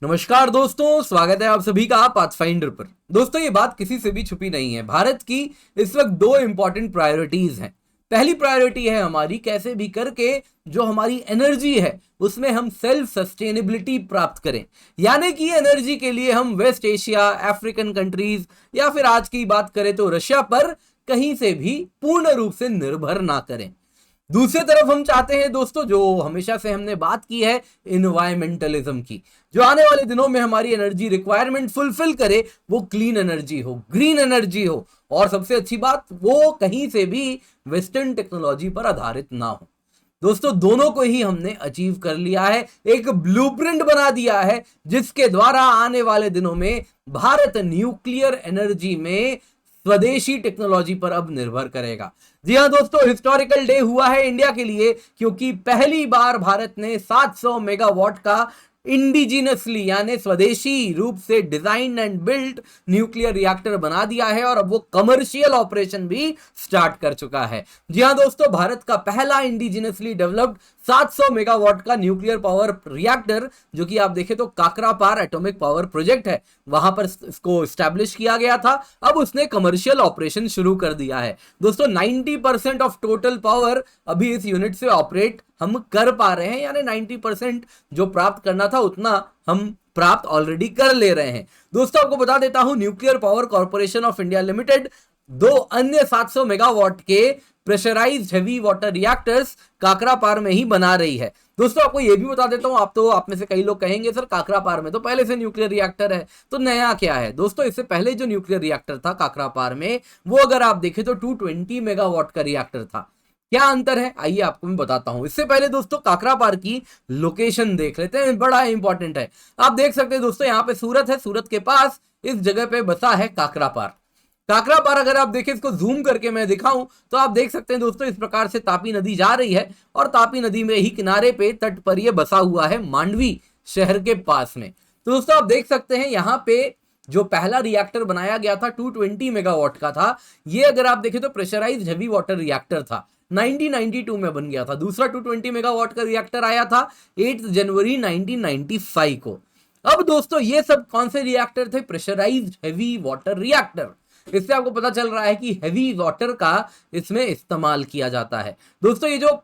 नमस्कार दोस्तों, स्वागत है आप सभी का पाथफाइंडर पर। दोस्तों, ये बात किसी से भी छुपी नहीं है। भारत की इस वक्त दो इंपॉर्टेंट प्रायोरिटीज हैं। पहली प्रायोरिटी है हमारी कैसे भी करके जो हमारी एनर्जी है उसमें हम सेल्फ सस्टेनेबिलिटी प्राप्त करें, यानी कि एनर्जी के लिए हम वेस्ट एशिया, अफ्रीकन कंट्रीज या फिर आज की बात करें तो रशिया पर कहीं से भी पूर्ण रूप से निर्भर ना करें। दूसरी तरफ हम चाहते हैं दोस्तों, जो हमेशा से हमने बात की है इन्वायरमेंटलिज्म की, जो आने वाले दिनों में हमारी एनर्जी रिक्वायरमेंट फुलफिल करे, वो क्लीन एनर्जी हो, ग्रीन एनर्जी हो, और सबसे अच्छी बात वो कहीं से भी वेस्टर्न टेक्नोलॉजी पर आधारित ना हो। दोस्तों, दोनों को ही हमने अचीव कर लिया है, एक ब्लूप्रिंट बना दिया है जिसके द्वारा आने वाले दिनों में भारत न्यूक्लियर एनर्जी में स्वदेशी टेक्नोलॉजी पर अब निर्भर करेगा। जी हां दोस्तों, हिस्टोरिकल डे हुआ है इंडिया के लिए, क्योंकि पहली बार भारत ने 700 मेगावाट का इंडिजिनसली यानी स्वदेशी रूप से design and built nuclear reactor बना दिया है और अब वो कमर्शियल ऑपरेशन भी स्टार्ट कर चुका है। जी हां दोस्तों, भारत का पहला इंडिजिनसली डेवलप्ड 700 मेगावाट का न्यूक्लियर पावर रिएक्टर, जो कि आप देखें तो काकरापार एटॉमिक पावर प्रोजेक्ट है, वहां पर इसको स्टैब्लिश किया गया था। अब उसने कमर्शियल ऑपरेशन शुरू कर दिया है। दोस्तों, 90% ऑफ टोटल पावर अभी इस यूनिट से ऑपरेट हम कर पा रहे हैं, यानी 90% जो प्राप्त करना था उतना हम प्राप्त ऑलरेडी कर ले रहे हैं। दोस्तों, आपको बता देता हूं, nuclear power corporation of India limited दो अन्य 700 मेगावाट के pressurised heavy water reactors Kakrapar में ही बना रही है। दोस्तों, आपको यह भी बता देता हूं, आप में से कई लोग कहेंगे सर काकरापार में तो पहले से न्यूक्लियर रिएक्टर है, तो नया क्या है। दोस्तों, इससे पहले जो न्यूक्लियर रिएक्टर था काकरापार में, वो अगर आप देखें तो 220 मेगावाट का रिएक्टर था। क्या अंतर है, आइए आपको मैं बताता हूं। इससे पहले दोस्तों काकरापार की लोकेशन देख लेते हैं, बड़ा इंपॉर्टेंट है। आप देख सकते हैं दोस्तों, यहां पे सूरत है, सूरत के पास इस जगह पे बसा है काकरापार। काकरापार अगर आप देखें, इसको जूम करके मैं दिखाऊं तो आप देख सकते हैं दोस्तों, इस प्रकार से तापी नदी जा रही है और तापी नदी में ही किनारे पे तट पर यह बसा हुआ है मांडवी शहर के पास में। तो दोस्तों, आप देख सकते हैं यहां पे जो पहला रिएक्टर बनाया गया था 220 मेगावाट का था। ये अगर आप देखें तो प्रेशराइज्ड हेवी वाटर रिएक्टर था, 1992 में बन गया था। दूसरा 220 मेगावाट का रिएक्टर आया था 8 जनवरी 1995 को। अब दोस्तों, ये सब कौन से रिएक्टर थे? Pressurised heavy water reactor. इससे आपको पता चल रहा है कि हेवी वाटर का इसमें इस्तेमाल किया जाता है। दोस्तों, ये जो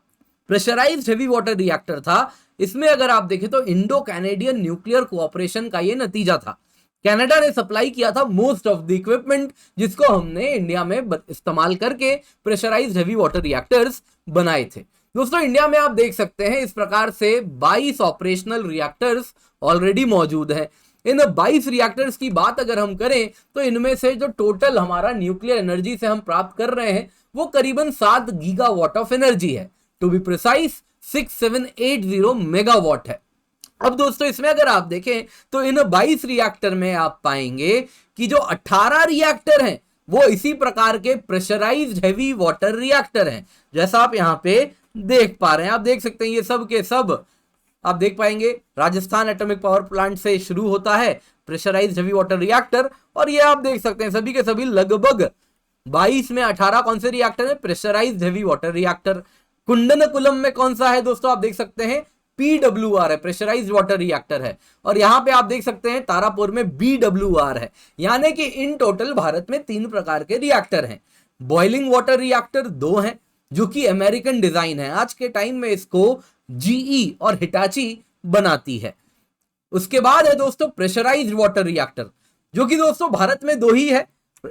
प्रेशराइज्ड हेवी वाटर रिएक्टर था, इसमें अगर आप देखें तो इंडो कैनेडियन न्यूक्लियर कोऑपरेशन का ये नतीजा था। कनाडा ने सप्लाई किया था मोस्ट ऑफ द इक्विपमेंट, जिसको हमने इंडिया में इस्तेमाल करके प्रेशराइज्ड हेवी वाटर रिएक्टर्स बनाए थे। दोस्तों, इंडिया में आप देख सकते हैं इस प्रकार से 22 ऑपरेशनल रिएक्टर्स ऑलरेडी मौजूद हैं। इन 22 रिएक्टर्स की बात अगर हम करें तो इनमें से जो टोटल हमारा न्यूक्लियर एनर्जी से हम प्राप्त कर रहे हैं वो करीबन 7 गीगावाट ऑफ एनर्जी है। टू बी प्रिसाइज 6780 मेगावाट है। अब दोस्तों, इसमें अगर आप देखें तो इन 22 रिएक्टर में आप पाएंगे कि जो 18 रिएक्टर हैं वो इसी प्रकार के प्रेशराइज्ड हेवी वाटर रिएक्टर हैं, जैसा आप यहां पे देख पा रहे हैं। आप देख सकते हैं ये सब के सब आप देख पाएंगे राजस्थान एटॉमिक पावर प्लांट से शुरू होता है प्रेशराइज्ड हेवी वाटर रिएक्टर, और ये आप देख सकते हैं सभी के सभी लगभग 22 में 18 कौन से रिएक्टर है? Pressurised heavy water reactor. Kudankulam में कौन सा है दोस्तों? आप देख सकते हैं PWR है, प्रेशराइज्ड वाटर रिएक्टर है। और यहां पे आप देख सकते हैं तारापुर में BWR है। यानी कि इन टोटल भारत में 3 प्रकार के रिएक्टर हैं। बॉइलिंग वाटर रिएक्टर 2 हैं, जो कि अमेरिकन डिजाइन है। आज के टाइम में इसको GE और हिटाची बनाती है। उसके बाद है दोस्तों प्रेशराइज्ड वाटर रिएक्टर, जो कि दोस्तों भारत में 2 ही है।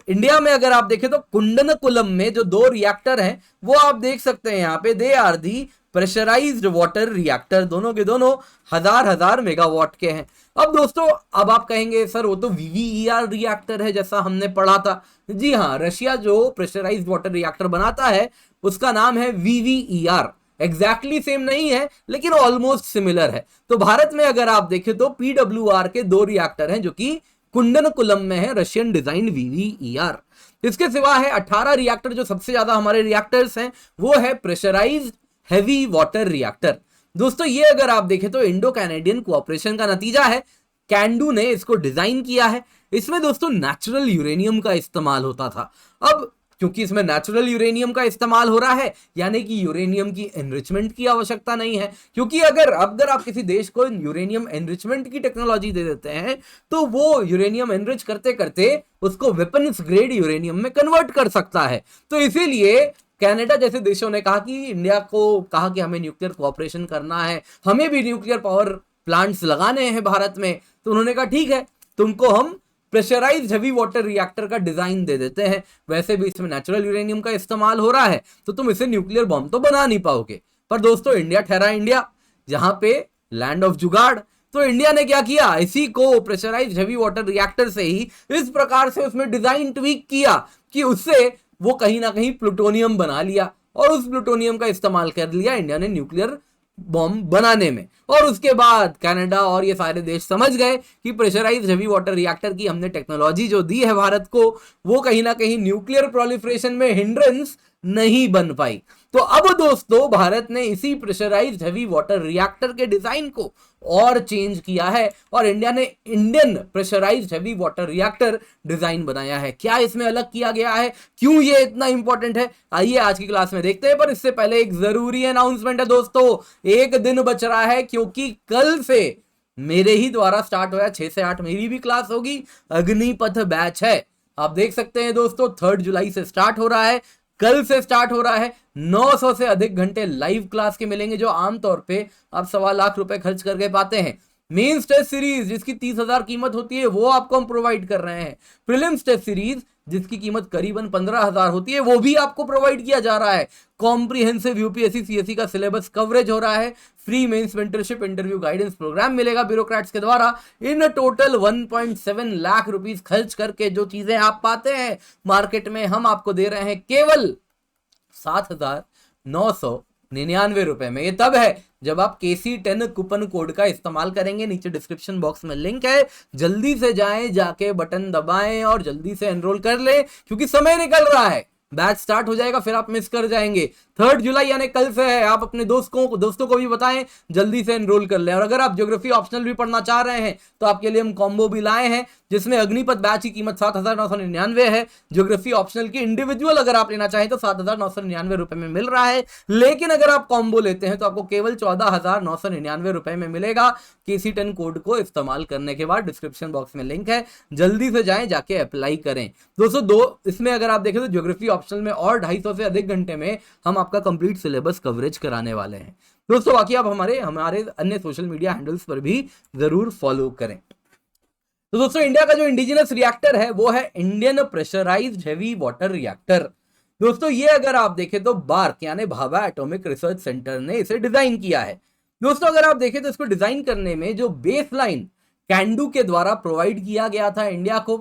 इंडिया में अगर आप देखें तो कुंडनकुलम में जो 2 रिएक्टर हैं वो आप देख सकते हैं यहां पे, they are the pressurised water reactor. दोनों के दोनों हजार मेगावाट के हैं। अब दोस्तों, अब आप कहेंगे सर वो तो VVER रिएक्टर है जैसा हमने पढ़ा था। जी हाँ, रशिया जो प्रेशराइज्ड वाटर रिएक्टर बनाता है उसका नाम है VVER। एग्जैक्टली सेम नहीं है लेकिन ऑलमोस्ट सिमिलर है। तो भारत में अगर आप देखें तो PWR के 2 रिएक्टर हैं, जो कि कुंडनकुलम में है, रशियन डिजाइन VVER। इसके सिवा है 18 रिएक्टर। जो सबसे ज्यादा हमारे रिएक्टर्स हैं वो है प्रेशराइज्ड हेवी वाटर रिएक्टर। दोस्तों, ये अगर आप देखें तो इंडो कैनेडियन कोऑपरेशन का नतीजा है। कैंडू ने इसको डिजाइन किया है। इसमें दोस्तों नेचुरल यूरेनियम का इस्तेमाल होता था। अब क्योंकि इसमें नेचुरल यूरेनियम का इस्तेमाल हो रहा है, यानी कि यूरेनियम की एनरिचमेंट की आवश्यकता नहीं है। क्योंकि अगर आप किसी देश को यूरेनियम एनरिचमेंट की टेक्नोलॉजी दे देते हैं तो वो यूरेनियम एनरिच करते करते उसको वेपन्स ग्रेड यूरेनियम में कन्वर्ट कर सकता है। तो इसीलिए कनाडा जैसे देशों ने कहा कि इंडिया को कहा कि हमें न्यूक्लियर कोऑपरेशन करना है, हमें भी न्यूक्लियर पावर प्लांट्स लगाने हैं भारत में। तो उन्होंने कहा ठीक है, तुमको हम प्रेशराइज्ड हेवी वाटर रिएक्टर का डिजाइन दे देते हैं, वैसे भी इसमें नेचुरल यूरेनियम का इस्तेमाल हो रहा है तो तुम इसे न्यूक्लियर बॉम्ब तो बना नहीं पाओगे। पर दोस्तों इंडिया ठहरा इंडिया, जहां पे लैंड ऑफ जुगाड़। तो इंडिया ने क्या किया, इसी को प्रेशराइज्ड हेवी वाटर रिएक्टर से ही इस प्रकार से उसमें डिजाइन ट्वीक किया कि उससे वो कहीं ना कहीं प्लूटोनियम बना लिया, और उस प्लूटोनियम का इस्तेमाल कर लिया इंडिया ने न्यूक्लियर बॉम्ब बनाने में। और उसके बाद कनाडा और ये सारे देश समझ गए कि प्रेशराइज्ड हेवी वाटर रिएक्टर की हमने टेक्नोलॉजी जो दी है भारत को, वो कहीं ना कहीं न्यूक्लियर प्रोलिफरेशन में हिंड्रेंस नहीं बन पाई। तो अब दोस्तों भारत ने इसी प्रेशराइज्ड हेवी वाटर रिएक्टर के डिजाइन को और चेंज किया है और इंडिया ने Indian pressurised heavy water reactor design बनाया है। क्या इसमें अलग किया गया है, क्यों ये इतना इंपॉर्टेंट है, आइए आज की क्लास में देखते हैं। पर इससे पहले एक जरूरी अनाउंसमेंट है दोस्तों, एक दिन बच रहा है क्योंकि कल से मेरे ही द्वारा स्टार्ट हुआ 6 से 8 मेरी भी क्लास होगी, अग्निपथ बैच है। आप देख सकते हैं दोस्तों 3 जुलाई से स्टार्ट हो रहा है, कल से स्टार्ट हो रहा है। 900 से अधिक घंटे लाइव क्लास के मिलेंगे जो आमतौर पे आप 1.25 लाख रुपए खर्च करके पाते हैं। मेंस टेस्ट सीरीज जिसकी 30,000 कीमत होती है वो आपको हम प्रोवाइड कर रहे हैं। प्रीलिम्स टेस्ट सीरीज जिसकी कीमत करीबन 15,000 होती है वो भी आपको प्रोवाइड किया जा रहा है। कॉम्प्रिहेंसिव यूपीएससी सीएससी का सिलेबस कवरेज हो रहा है। Free mains mentorship interview guidance programme मिलेगा ब्यूरोक्रेट्स के द्वारा। इन टोटल 1.7 लाख रुपीस खर्च करके जो चीजें आप पाते हैं मार्केट में, हम आपको दे रहे हैं केवल 7,999 रुपए में। ये तब है जब आप KC10 कूपन कोड का इस्तेमाल करेंगे, नीचे डिस्क्रिप्शन बॉक्स में लिंक है, जल्दी से जाएं, जाके बटन दबाएं और जल्दी से एनरोल कर लें क्योंकि समय निकल रहा है, बैच स्टार्ट हो जाएगा, फिर आप मिस कर जाएंगे। 3 जुलाई यानी कल से है, आप अपने दोस्तों को भी बताएं जल्दी से एनरोल कर लें। और अगर आप ज्योग्राफी ऑप्शनल भी पढ़ना चाह रहे हैं तो आपके लिए हम कॉम्बो भी लाए हैं जिसमें अग्निपथ बैच की कीमत 7,999 है। ज्योग्राफी ऑप्शनल की इंडिविजुअल अगर आप लेना चाहें तो 7,999 रुपए में मिल रहा है, लेकिन अगर आप कॉम्बो लेते हैं तो आपको केवल 14,999 रुपए में मिलेगा KC10 कोड को इस्तेमाल करने के बाद। डिस्क्रिप्शन बॉक्स में लिंक है, जल्दी से जाएं, जाके अप्लाई करें। दोस्तों इसमें अगर आप देखें तो ज्योग्राफी ऑप्शनल में और 250 से अधिक घंटे में हम आपका कंप्लीट सिलेबस कवरेज कराने वाले हैं दोस्तों। बाकी आप हमारे अन्य सोशल मीडिया हैंडल्स पर भी जरूर फॉलो करें। तो दोस्तों इंडिया का जो इंडिजिनस रिएक्टर है वो है Indian pressurised heavy water reactor. दोस्तों ये अगर आप देखें तो बार्क यानी भाभा एटॉमिक रिसर्च सेंटर ने इसे डिजाइन किया है। दोस्तों अगर आप देखें तो इसको डिजाइन करने में जो बेसलाइन कैंडू के द्वारा प्रोवाइड किया गया था इंडिया को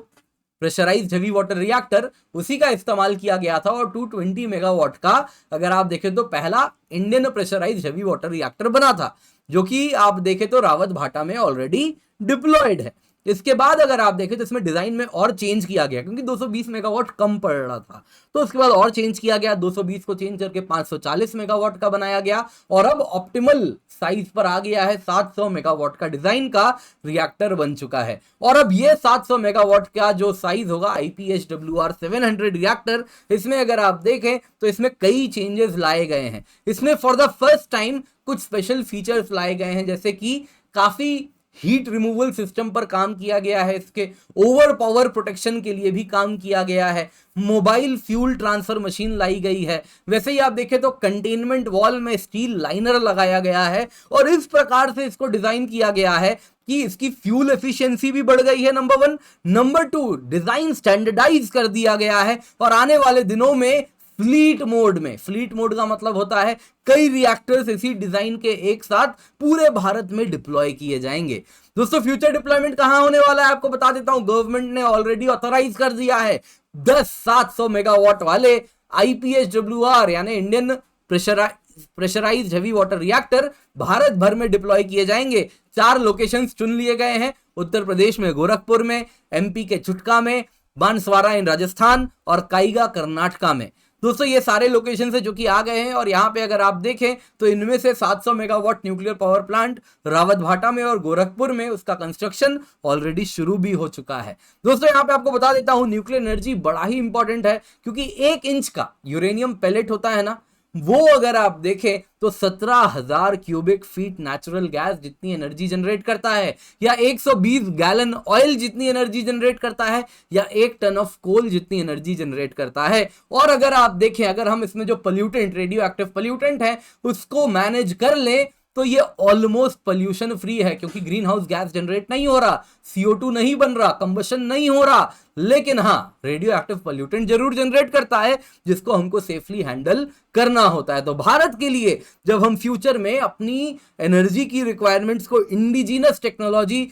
प्रेशराइज्ड हेवी वाटर रिएक्टर, उसी का इस्तेमाल किया गया था। और 220 मेगावाट का अगर आप देखें तो पहला Indian pressurised heavy water reactor बना था, जो कि आप देखें तो रावत भाटा में ऑलरेडी डिप्लॉयड है। इसके बाद अगर आप देखें तो इसमें डिजाइन में और चेंज किया गया क्योंकि 220 मेगावाट कम पड़ रहा था, तो उसके बाद और चेंज किया गया, 220 को चेंज करके 540 मेगावाट का बनाया गया और अब ऑप्टिमल साइज पर आ गया है। 700 मेगावाट का डिजाइन का रिएक्टर बन चुका है। और अब ये 700 मेगावाट का जो साइज होगा IPHWR 700 रिएक्टर, इसमें अगर आप देखें तो इसमें कई चेंजेस लाए गए हैं। इसमें फॉर द फर्स्ट टाइम कुछ स्पेशल फीचर्स लाए गए हैं, जैसे कि काफी हीट रिमूवल सिस्टम पर काम किया गया है, इसके ओवर पावर प्रोटेक्शन के लिए भी काम किया गया है, मोबाइल फ्यूल ट्रांसफर मशीन लाई गई है। वैसे ही आप देखें तो कंटेनमेंट वॉल में स्टील लाइनर लगाया गया है और इस प्रकार से इसको डिजाइन किया गया है कि इसकी फ्यूल एफिशिएंसी भी बढ़ गई है, नंबर 1। नंबर 2, डिजाइन स्टैंडर्डाइज कर दिया गया है और आने वाले दिनों में फ्लीट मोड का मतलब होता है कई रिएक्टर्स इसी डिजाइन के एक साथ पूरे भारत में डिप्लॉय किए जाएंगे। दोस्तों फ्यूचर डिप्लॉयमेंट कहां होने वाला है आपको बता देता हूं। गवर्नमेंट ने ऑलरेडी ऑथराइज कर दिया है 10 700 मेगावाट वाले IPHWR यानी Indian pressurised heavy water reactor Bharat भर में डिप्लॉय किए जाएंगे। 4 लोकेशंस चुन लिए गए हैं, उत्तर प्रदेश में गोरखपुर में, MP के चुटका में, बांसवाड़ा इन राजस्थान और काइगा कर्नाटका में। दोस्तों ये सारे लोकेशन है जो कि आ गए हैं, और यहाँ पे अगर आप देखें तो इनमें से 700 megawatt nuclear power plant Rawatbhata में और गोरखपुर में उसका कंस्ट्रक्शन ऑलरेडी शुरू भी हो चुका है। दोस्तों यहाँ पे आपको बता देता हूं, न्यूक्लियर एनर्जी बड़ा ही इंपॉर्टेंट है, क्योंकि 1 इंच का यूरेनियम पेलेट होता है ना, वो अगर आप देखें तो 17,000 क्यूबिक फीट नेचुरल गैस जितनी एनर्जी जनरेट करता है, या 120 गैलन ऑयल जितनी एनर्जी जनरेट करता है, या 1 टन ऑफ कोल जितनी एनर्जी जनरेट करता है। और अगर आप देखें, अगर हम इसमें जो पोल्यूटेंट, रेडियो एक्टिव पोल्यूटेंट है, उसको मैनेज कर ले तो ये ऑलमोस्ट पोल्यूशन फ्री है, क्योंकि ग्रीन हाउस गैस जनरेट नहीं हो रहा, CO2 नहीं बन रहा, कंबशन नहीं हो रहा, लेकिन हाँ रेडियो एक्टिव पोल्यूटेंट जरूर जनरेट करता है, जिसको हमको सेफली हैंडल करना होता है। तो भारत के लिए जब हम फ्यूचर में अपनी एनर्जी की रिक्वायरमेंट्स को इंडिजिनस टेक्नोलॉजी,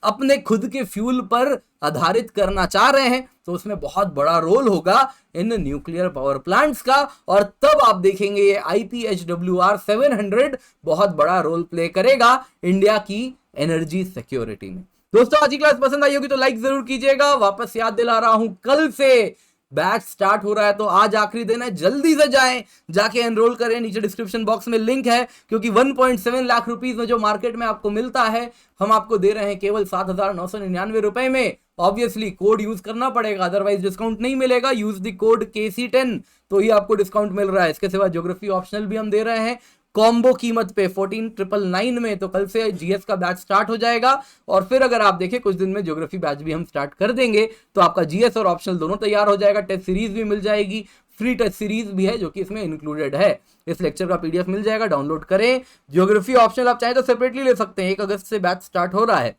अपने खुद के फ्यूल पर आधारित करना चाह रहे हैं, तो उसमें बहुत बड़ा रोल होगा इन न्यूक्लियर पावर प्लांट्स का, और तब आप देखेंगे ये IPHWR 700 बहुत बड़ा रोल प्ले करेगा इंडिया की एनर्जी सिक्योरिटी में। दोस्तों आज की क्लास पसंद आई होगी तो लाइक जरूर कीजिएगा। वापस याद दिला रहा हूं, कल से बैच स्टार्ट हो रहा है, तो आज आखिरी दिन है, जल्दी से जाएं, जाके एनरोल करें। नीचे डिस्क्रिप्शन बॉक्स में लिंक है, क्योंकि 1.7 लाख रुपीस में जो मार्केट में आपको मिलता है, हम आपको दे रहे हैं केवल 7,999 रुपए में। ऑब्वियसली कोड यूज करना पड़ेगा, अदरवाइज डिस्काउंट नहीं मिलेगा। यूज द कोड KC10 तो ही आपको डिस्काउंट मिल रहा है। इसके सिवा ज्योग्राफी ऑप्शनल भी हम दे रहे हैं कॉम्बो कीमत पे 14,999 में। तो कल से GS का बैच स्टार्ट हो जाएगा, और फिर अगर आप देखें कुछ दिन में ज्योग्राफी बैच भी हम स्टार्ट कर देंगे, तो आपका GS और ऑप्शनल दोनों तैयार हो जाएगा। टेस्ट सीरीज भी मिल जाएगी, फ्री टेस्ट सीरीज भी है जो कि इसमें इंक्लूडेड है। इस लेक्चर का PDF मिल जाएगा, डाउनलोड करें। ज्योग्राफी ऑप्शनल आप चाहे तो सेपरेटली ले सकते हैं, 1 अगस्त से बैच स्टार्ट हो रहा है।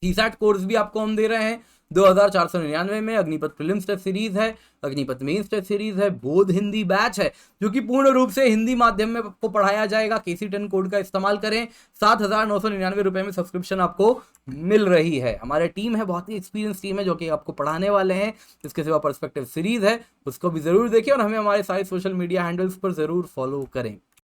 CSAT कोर्स भी आपको हम दे रहे हैं 2,499 में। अग्निपथ प्रीलिम्स टेस्ट सीरीज है, अग्निपथ मेंस टेस्ट सीरीज है, बोध हिंदी बैच है जो कि पूर्ण रूप से हिंदी माध्यम में आपको पढ़ाया जाएगा। KC10 कोड का इस्तेमाल करें, 7,999 रुपए में सब्सक्रिप्शन आपको मिल रही है। हमारे टीम है, बहुत ही एक्सपीरियंस टीम है जो कि आपको पढ़ाने वाले हैं। इसके सिवा पर्सपेक्टिव सीरीज है, उसको भी जरूर देखें, और हमें हमारे सारे सोशल मीडिया हैंडल्स पर जरूर फॉलो करें।